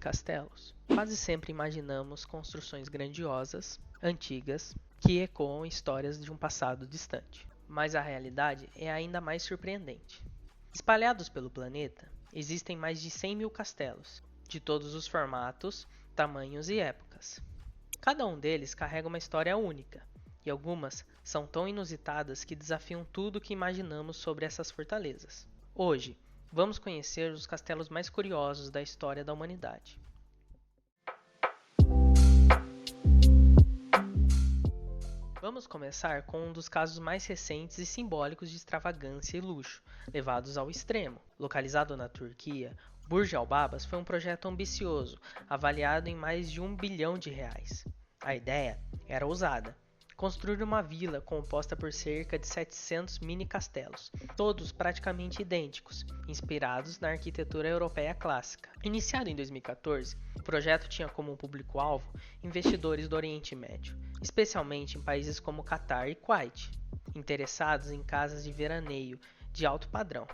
Castelos. Quase sempre imaginamos construções grandiosas, antigas, que ecoam histórias de um passado distante. Mas a realidade é ainda mais surpreendente. Espalhados pelo planeta, existem mais de 100 mil castelos, de todos os formatos, tamanhos e épocas. Cada um deles carrega uma história única, e algumas são tão inusitadas que desafiam tudo o que imaginamos sobre essas fortalezas. Hoje, vamos conhecer os castelos mais curiosos da história da humanidade. Vamos começar com um dos casos mais recentes e simbólicos de extravagância e luxo, levados ao extremo. Localizado na Turquia, Burj Al Babas foi um projeto ambicioso, avaliado em mais de R$ 1 bilhão. A ideia era ousada: construir uma vila composta por cerca de 700 mini-castelos, todos praticamente idênticos, inspirados na arquitetura europeia clássica. Iniciado em 2014, o projeto tinha como público-alvo investidores do Oriente Médio, especialmente em países como Catar e Kuwait, interessados em casas de veraneio de alto padrão.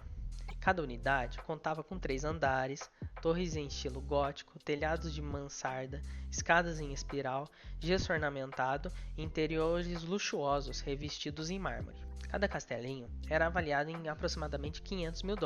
Cada unidade contava com 3 andares, torres em estilo gótico, telhados de mansarda, escadas em espiral, gesso ornamentado e interiores luxuosos revestidos em mármore. Cada castelinho era avaliado em aproximadamente $500 mil,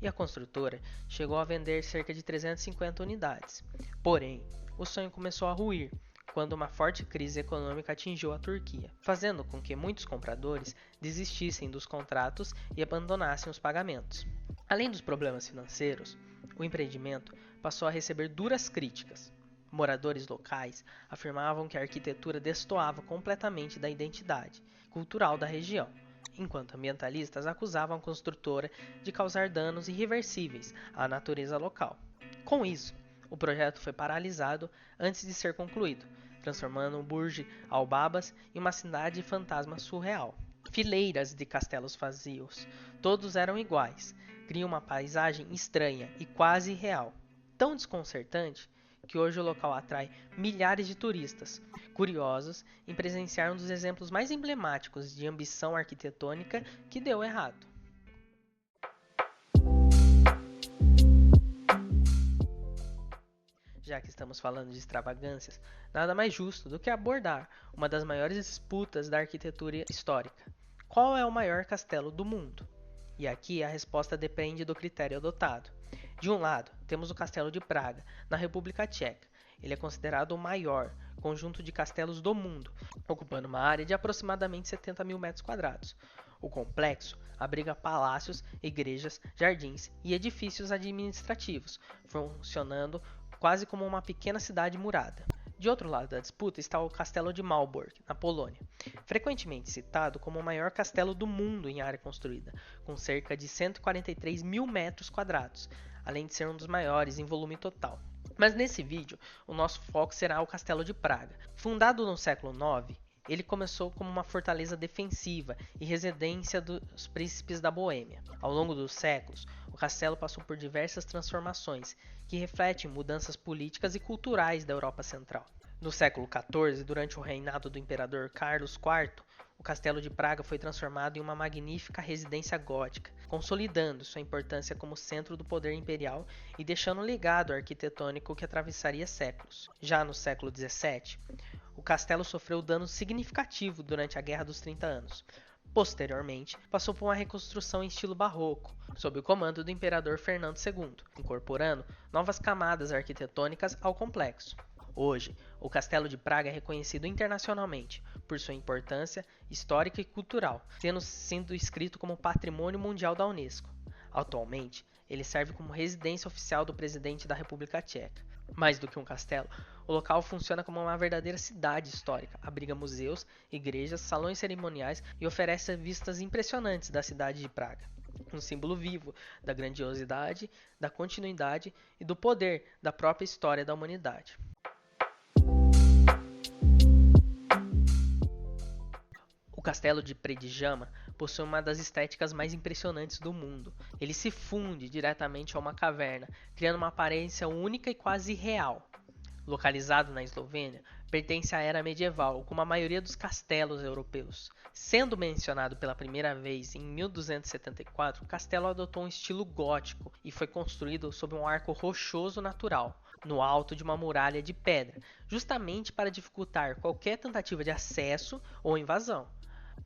e a construtora chegou a vender cerca de 350 unidades. Porém, o sonho começou a ruir quando uma forte crise econômica atingiu a Turquia, fazendo com que muitos compradores desistissem dos contratos e abandonassem os pagamentos. Além dos problemas financeiros, o empreendimento passou a receber duras críticas. Moradores locais afirmavam que a arquitetura destoava completamente da identidade cultural da região, enquanto ambientalistas acusavam a construtora de causar danos irreversíveis à natureza local. Com isso, o projeto foi paralisado antes de ser concluído, transformando o Burj Al Babas em uma cidade fantasma surreal. Fileiras de castelos vazios, todos eram iguais, criam uma paisagem estranha e quase irreal, tão desconcertante que hoje o local atrai milhares de turistas, curiosos em presenciar um dos exemplos mais emblemáticos de ambição arquitetônica que deu errado. Já que estamos falando de extravagâncias, nada mais justo do que abordar uma das maiores disputas da arquitetura histórica. Qual é o maior castelo do mundo? E aqui a resposta depende do critério adotado. De um lado, temos o Castelo de Praga, na República Tcheca. Ele é considerado o maior conjunto de castelos do mundo, ocupando uma área de aproximadamente 70 mil metros quadrados. O complexo abriga palácios, igrejas, jardins e edifícios administrativos, funcionando quase como uma pequena cidade murada. De outro lado da disputa está o Castelo de Malbork, na Polônia, frequentemente citado como o maior castelo do mundo em área construída, com cerca de 143 mil metros quadrados, além de ser um dos maiores em volume total. Mas nesse vídeo, o nosso foco será o Castelo de Praga. Fundado no século IX, ele começou como uma fortaleza defensiva e residência dos príncipes da Boêmia. Ao longo dos séculos, o castelo passou por diversas transformações, que refletem mudanças políticas e culturais da Europa Central. No século XIV, durante o reinado do imperador Carlos IV, o Castelo de Praga foi transformado em uma magnífica residência gótica, consolidando sua importância como centro do poder imperial e deixando um legado arquitetônico que atravessaria séculos. Já no século XVII, o castelo sofreu dano significativo durante a Guerra dos 30 Anos. Posteriormente, passou por uma reconstrução em estilo barroco, sob o comando do imperador Fernando II, incorporando novas camadas arquitetônicas ao complexo. Hoje, o Castelo de Praga é reconhecido internacionalmente por sua importância histórica e cultural, tendo sido inscrito como Patrimônio Mundial da Unesco. Atualmente, ele serve como residência oficial do presidente da República Tcheca. Mais do que um castelo, o local funciona como uma verdadeira cidade histórica, abriga museus, igrejas, salões cerimoniais e oferece vistas impressionantes da cidade de Praga. Um símbolo vivo da grandiosidade, da continuidade e do poder da própria história da humanidade. O Castelo de Predjama possui uma das estéticas mais impressionantes do mundo. Ele se funde diretamente a uma caverna, criando uma aparência única e quase irreal. Localizado na Eslovênia, pertence à era medieval, como a maioria dos castelos europeus. Sendo mencionado pela primeira vez em 1274, o castelo adotou um estilo gótico e foi construído sob um arco rochoso natural. no alto de uma muralha de pedra, justamente para dificultar qualquer tentativa de acesso ou invasão.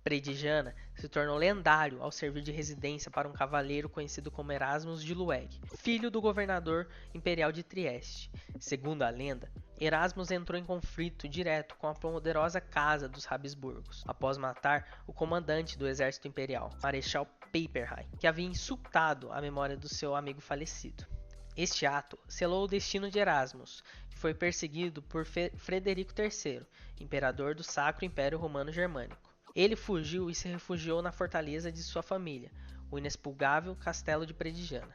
Predijana se tornou lendário ao servir de residência para um cavaleiro conhecido como Erasmus de Lueg, filho do governador imperial de Trieste. Segundo a lenda, Erasmus entrou em conflito direto com a poderosa casa dos Habsburgos, após matar o comandante do exército imperial, Marechal Pappenheim, que havia insultado a memória do seu amigo falecido. Este ato selou o destino de Erasmus, que foi perseguido por Frederico III, imperador do Sacro Império Romano Germânico. Ele fugiu e se refugiou na fortaleza de sua família, o inexpugável Castelo de Predijana.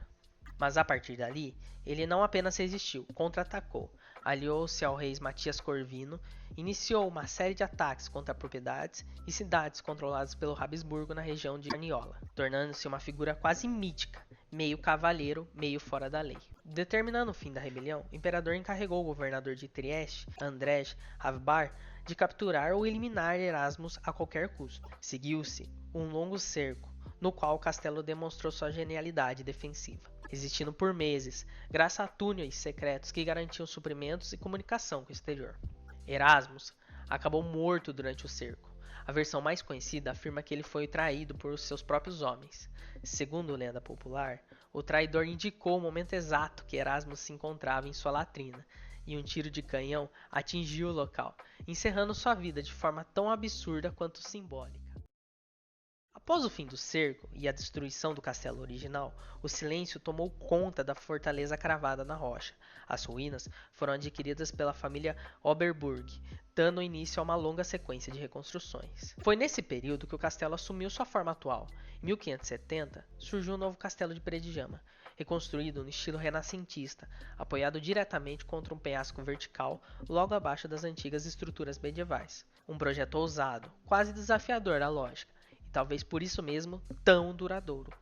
Mas a partir dali, ele não apenas resistiu, contra-atacou, aliou-se ao rei Matias Corvino, iniciou uma série de ataques contra propriedades e cidades controladas pelo Habsburgo na região de Arniola, tornando-se uma figura quase mítica, meio cavaleiro, meio fora da lei. Determinando o fim da rebelião, o imperador encarregou o governador de Trieste, Andrzej Hafbar, de capturar ou eliminar Erasmus a qualquer custo. Seguiu-se um longo cerco, no qual o castelo demonstrou sua genialidade defensiva, resistindo por meses, graças a túneis secretos que garantiam suprimentos e comunicação com o exterior. Erasmus acabou morto durante o cerco. A versão mais conhecida afirma que ele foi traído por seus próprios homens. Segundo lenda popular, o traidor indicou o momento exato que Erasmus se encontrava em sua latrina, e um tiro de canhão atingiu o local, encerrando sua vida de forma tão absurda quanto simbólica. Após o fim do cerco e a destruição do castelo original, o silêncio tomou conta da fortaleza cravada na rocha. As ruínas foram adquiridas pela família Oberburg, dando início a uma longa sequência de reconstruções. Foi nesse período que o castelo assumiu sua forma atual. Em 1570, surgiu o novo castelo de Predijama, reconstruído no estilo renascentista, apoiado diretamente contra um penhasco vertical logo abaixo das antigas estruturas medievais. Um projeto ousado, quase desafiador na lógica, talvez por isso mesmo tão duradouro.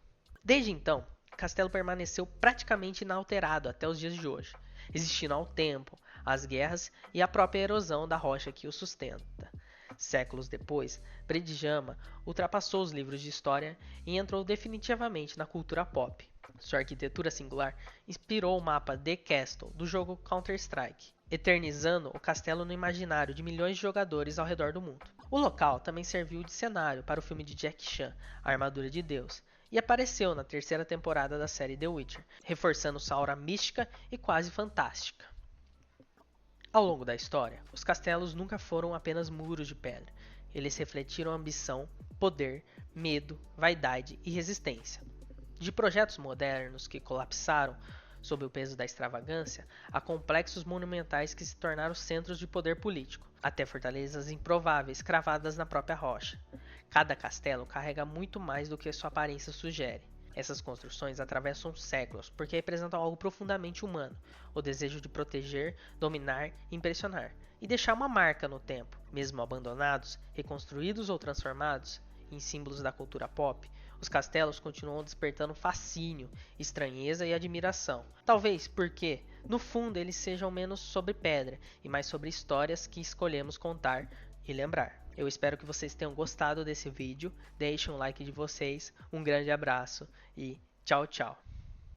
Desde então, o castelo permaneceu praticamente inalterado até os dias de hoje, resistindo ao tempo, às guerras e à própria erosão da rocha que o sustenta. Séculos depois, Predijama ultrapassou os livros de história e entrou definitivamente na cultura pop. Sua arquitetura singular inspirou o mapa The Castle do jogo Counter-Strike, eternizando o castelo no imaginário de milhões de jogadores ao redor do mundo. O local também serviu de cenário para o filme de Jackie Chan, A Armadura de Deus, e apareceu na terceira temporada da série The Witcher, reforçando sua aura mística e quase fantástica. Ao longo da história, os castelos nunca foram apenas muros de pedra. Eles refletiram ambição, poder, medo, vaidade e resistência. De projetos modernos que colapsaram sob o peso da extravagância, a complexos monumentais que se tornaram centros de poder político, até fortalezas improváveis cravadas na própria rocha. Cada castelo carrega muito mais do que sua aparência sugere. Essas construções atravessam séculos porque representam algo profundamente humano, o desejo de proteger, dominar, impressionar, e deixar uma marca no tempo. Mesmo abandonados, reconstruídos ou transformados em símbolos da cultura pop, os castelos continuam despertando fascínio, estranheza e admiração. Talvez porque, no fundo, eles sejam menos sobre pedra e mais sobre histórias que escolhemos contar e lembrar. Eu espero que vocês tenham gostado desse vídeo. Deixem um like de vocês, um grande abraço e tchau, tchau.